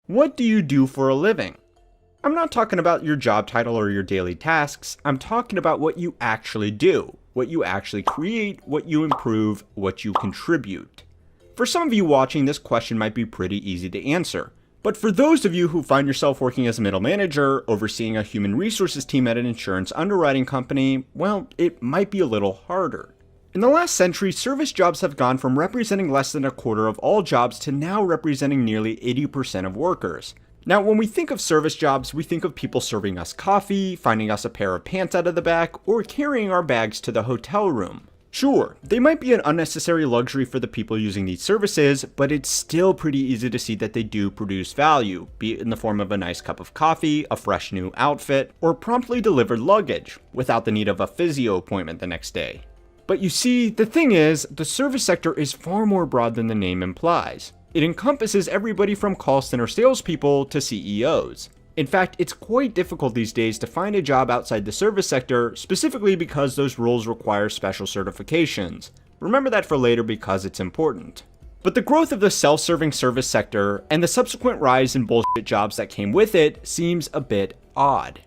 What do you do for a living? I'm not talking about your job title or your daily tasks. I'm talking about what you actually do, what you actually create, what you improve, what you contribute. For some of you watching, this question might be pretty easy to answer. But for those of you who find yourself working as a middle manager, overseeing a human resources team at an insurance underwriting company, well, it might be a little harder. In the last century, service jobs have gone from representing less than a quarter of all jobs to now representing nearly 80% of workers. Now, when we think of service jobs, we think of people serving us coffee, finding us a pair of pants out of the back, or carrying our bags to the hotel room. Sure, they might be an unnecessary luxury for the people using these services, but it's still pretty easy to see that they do produce value, be it in the form of a nice cup of coffee, a fresh new outfit, or promptly delivered luggage, without the need of a physio appointment the next day. But you see, the thing is, the service sector is far more broad than the name implies. It encompasses everybody from call center salespeople to CEOs. In fact, it's quite difficult these days to find a job outside the service sector, specifically because those roles require special certifications. Remember that for later because it's important. But the growth of the self-serving service sector and the subsequent rise in bullshit jobs that came with it seems a bit odd.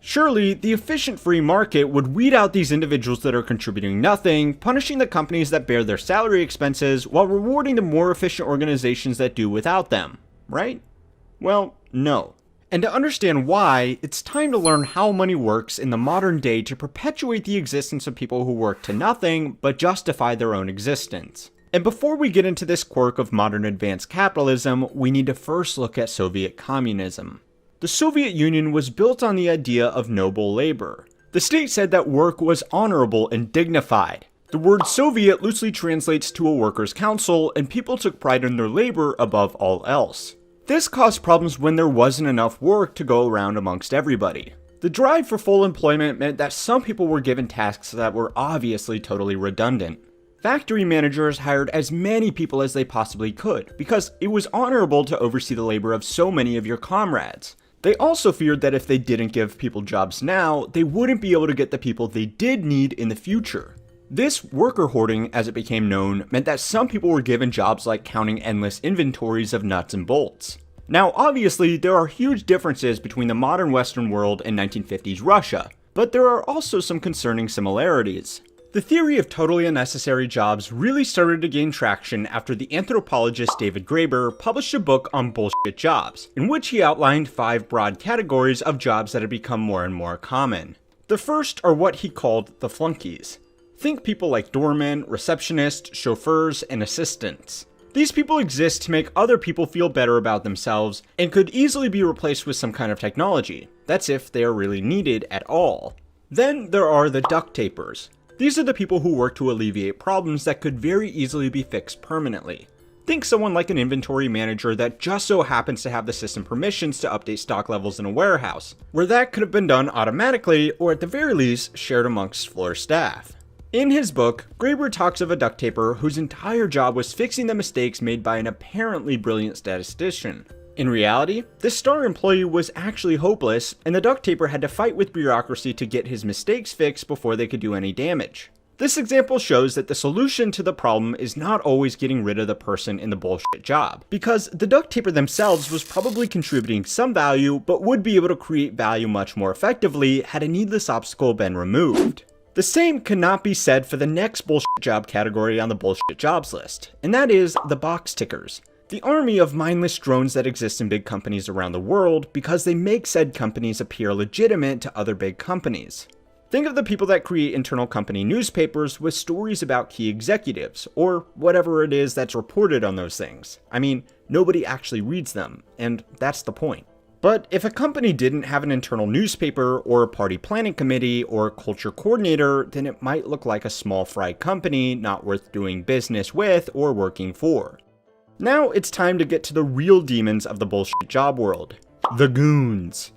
Surely, the efficient free market would weed out these individuals that are contributing nothing, punishing the companies that bear their salary expenses while rewarding the more efficient organizations that do without them, right? Well, no. And to understand why, it's time to learn how money works in the modern day to perpetuate the existence of people who work to nothing but justify their own existence. And before we get into this quirk of modern advanced capitalism, we need to first look at Soviet communism. The Soviet Union was built on the idea of noble labor. The state said that work was honorable and dignified. The word Soviet loosely translates to a workers' council, and people took pride in their labor above all else. This caused problems when there wasn't enough work to go around amongst everybody. The drive for full employment meant that some people were given tasks that were obviously totally redundant. Factory managers hired as many people as they possibly could, because it was honorable to oversee the labor of so many of your comrades. They also feared that if they didn't give people jobs now, they wouldn't be able to get the people they did need in the future. This worker hoarding, as it became known, meant that some people were given jobs like counting endless inventories of nuts and bolts. Now, obviously, there are huge differences between the modern Western world and 1950s Russia, but there are also some concerning similarities. The theory of totally unnecessary jobs really started to gain traction after the anthropologist David Graeber published a book on bullshit jobs, in which he outlined 5 broad categories of jobs that had become more and more common. The first are what he called the flunkies. Think people like doormen, receptionists, chauffeurs, and assistants. These people exist to make other people feel better about themselves and could easily be replaced with some kind of technology. That's if they are really needed at all. Then there are the duct tapers. These are the people who work to alleviate problems that could very easily be fixed permanently. Think someone like an inventory manager that just so happens to have the system permissions to update stock levels in a warehouse, where that could have been done automatically or at the very least shared amongst floor staff. In his book, Graeber talks of a duct taper whose entire job was fixing the mistakes made by an apparently brilliant statistician. In reality, this star employee was actually hopeless, and the duct taper had to fight with bureaucracy to get his mistakes fixed before they could do any damage. This example shows that the solution to the problem is not always getting rid of the person in the bullshit job, because the duct taper themselves was probably contributing some value, but would be able to create value much more effectively had a needless obstacle been removed. The same cannot be said for the next bullshit job category on the bullshit jobs list, and that is the box tickers. The army of mindless drones that exist in big companies around the world because they make said companies appear legitimate to other big companies. Think of the people that create internal company newspapers with stories about key executives, or whatever it is that's reported on those things. I mean, nobody actually reads them, and that's the point. But if a company didn't have an internal newspaper, or a party planning committee, or a culture coordinator, then it might look like a small fry company not worth doing business with or working for. Now it's time to get to the real demons of the bullshit job world. The goons.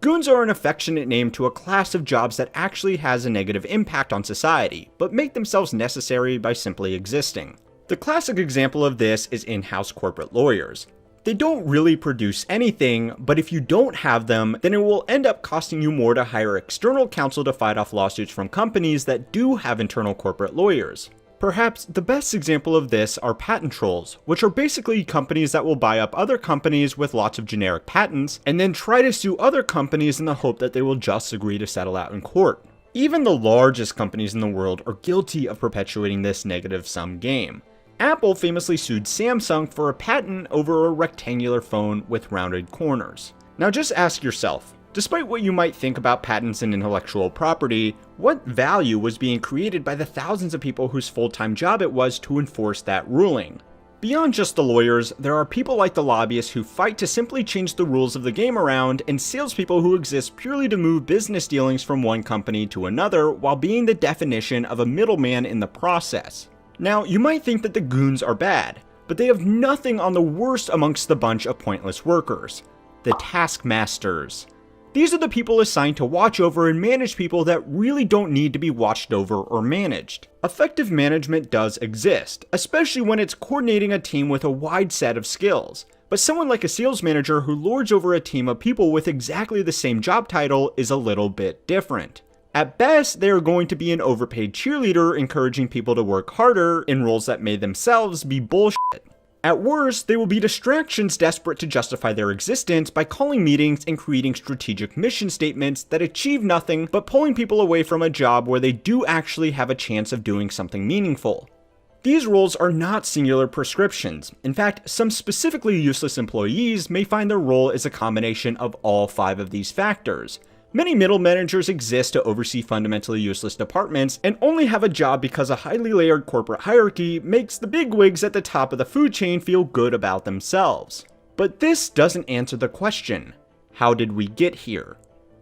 Goons are an affectionate name to a class of jobs that actually has a negative impact on society, but make themselves necessary by simply existing. The classic example of this is in-house corporate lawyers. They don't really produce anything, but if you don't have them, then it will end up costing you more to hire external counsel to fight off lawsuits from companies that do have internal corporate lawyers. Perhaps the best example of this are patent trolls, which are basically companies that will buy up other companies with lots of generic patents and then try to sue other companies in the hope that they will just agree to settle out in court. Even the largest companies in the world are guilty of perpetuating this negative-sum game. Apple famously sued Samsung for a patent over a rectangular phone with rounded corners. Now just ask yourself, despite what you might think about patents and intellectual property, what value was being created by the thousands of people whose full-time job it was to enforce that ruling? Beyond just the lawyers, there are people like the lobbyists who fight to simply change the rules of the game around, and salespeople who exist purely to move business dealings from one company to another while being the definition of a middleman in the process. Now, you might think that the goons are bad, but they have nothing on the worst amongst the bunch of pointless workers: the taskmasters. These are the people assigned to watch over and manage people that really don't need to be watched over or managed. Effective management does exist, especially when it's coordinating a team with a wide set of skills. But someone like a sales manager who lords over a team of people with exactly the same job title is a little bit different. At best, they are going to be an overpaid cheerleader encouraging people to work harder in roles that may themselves be bullshit. At worst, they will be distractions desperate to justify their existence by calling meetings and creating strategic mission statements that achieve nothing but pulling people away from a job where they do actually have a chance of doing something meaningful. These roles are not singular prescriptions. In fact, some specifically useless employees may find their role is a combination of all 5 of these factors. Many middle managers exist to oversee fundamentally useless departments and only have a job because a highly layered corporate hierarchy makes the bigwigs at the top of the food chain feel good about themselves. But this doesn't answer the question: how did we get here?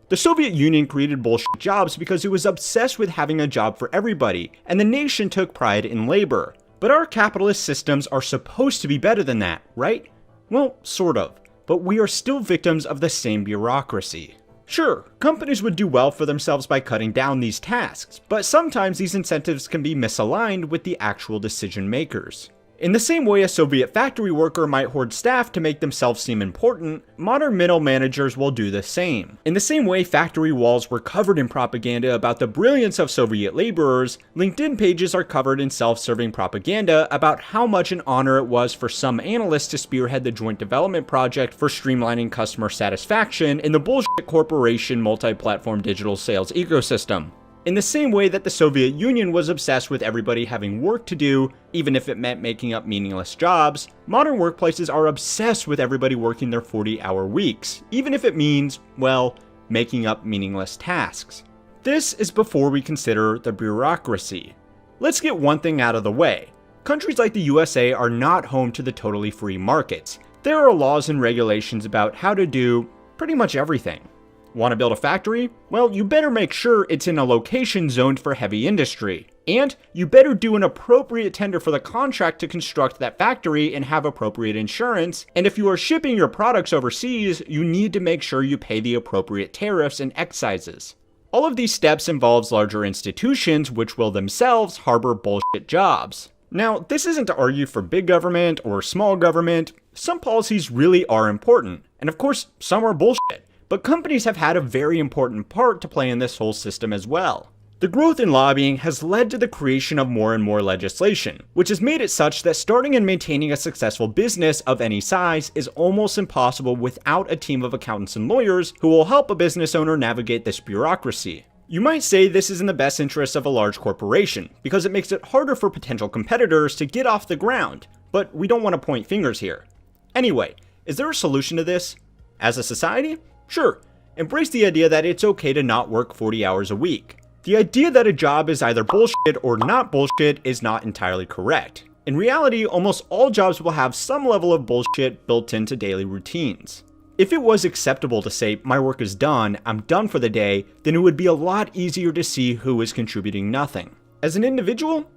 The Soviet Union created bullshit jobs because it was obsessed with having a job for everybody, and the nation took pride in labor. But our capitalist systems are supposed to be better than that, right? Well, sort of, but we are still victims of the same bureaucracy. Sure, companies would do well for themselves by cutting down these tasks, but sometimes these incentives can be misaligned with the actual decision makers. In the same way a Soviet factory worker might hoard staff to make themselves seem important, modern middle managers will do the same. In the same way factory walls were covered in propaganda about the brilliance of Soviet laborers, LinkedIn pages are covered in self-serving propaganda about how much an honor it was for some analysts to spearhead the joint development project for streamlining customer satisfaction in the bullshit corporation multi-platform digital sales ecosystem. In the same way that the Soviet Union was obsessed with everybody having work to do, even if it meant making up meaningless jobs, modern workplaces are obsessed with everybody working their 40-hour weeks, even if it means, well, making up meaningless tasks. This is before we consider the bureaucracy. Let's get one thing out of the way. Countries like the USA are not home to the totally free markets. There are laws and regulations about how to do pretty much everything. Want to build a factory? Well, you better make sure it's in a location zoned for heavy industry. And you better do an appropriate tender for the contract to construct that factory and have appropriate insurance. And if you are shipping your products overseas, you need to make sure you pay the appropriate tariffs and excises. All of these steps involves larger institutions which will themselves harbor bullshit jobs. Now, this isn't to argue for big government or small government. Some policies really are important. And of course, some are bullshit. But companies have had a very important part to play in this whole system as well. The growth in lobbying has led to the creation of more and more legislation, which has made it such that starting and maintaining a successful business of any size is almost impossible without a team of accountants and lawyers who will help a business owner navigate this bureaucracy. You might say this is in the best interest of a large corporation, because it makes it harder for potential competitors to get off the ground, but we don't want to point fingers here. Anyway, is there a solution to this? As a society? Sure, embrace the idea that it's okay to not work 40 hours a week. The idea that a job is either bullshit or not bullshit is not entirely correct. In reality, almost all jobs will have some level of bullshit built into daily routines. If it was acceptable to say, my work is done, I'm done for the day, then it would be a lot easier to see who is contributing nothing. As an individual?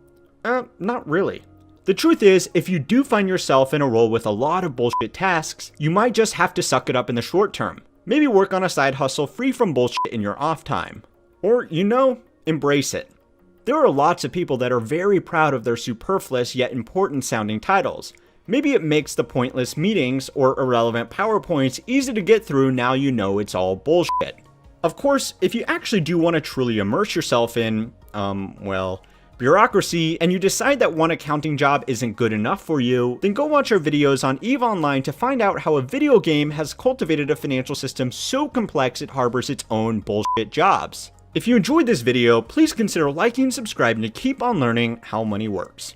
Not really. The truth is, if you do find yourself in a role with a lot of bullshit tasks, you might just have to suck it up in the short term. Maybe work on a side hustle free from bullshit in your off time. Or, embrace it. There are lots of people that are very proud of their superfluous yet important sounding titles. Maybe it makes the pointless meetings or irrelevant PowerPoints easy to get through now you know it's all bullshit. Of course, if you actually do want to truly immerse yourself in, bureaucracy, and you decide that one accounting job isn't good enough for you, then go watch our videos on EVE Online to find out how a video game has cultivated a financial system so complex it harbors its own bullshit jobs. If you enjoyed this video, please consider liking, subscribing to keep on learning how money works.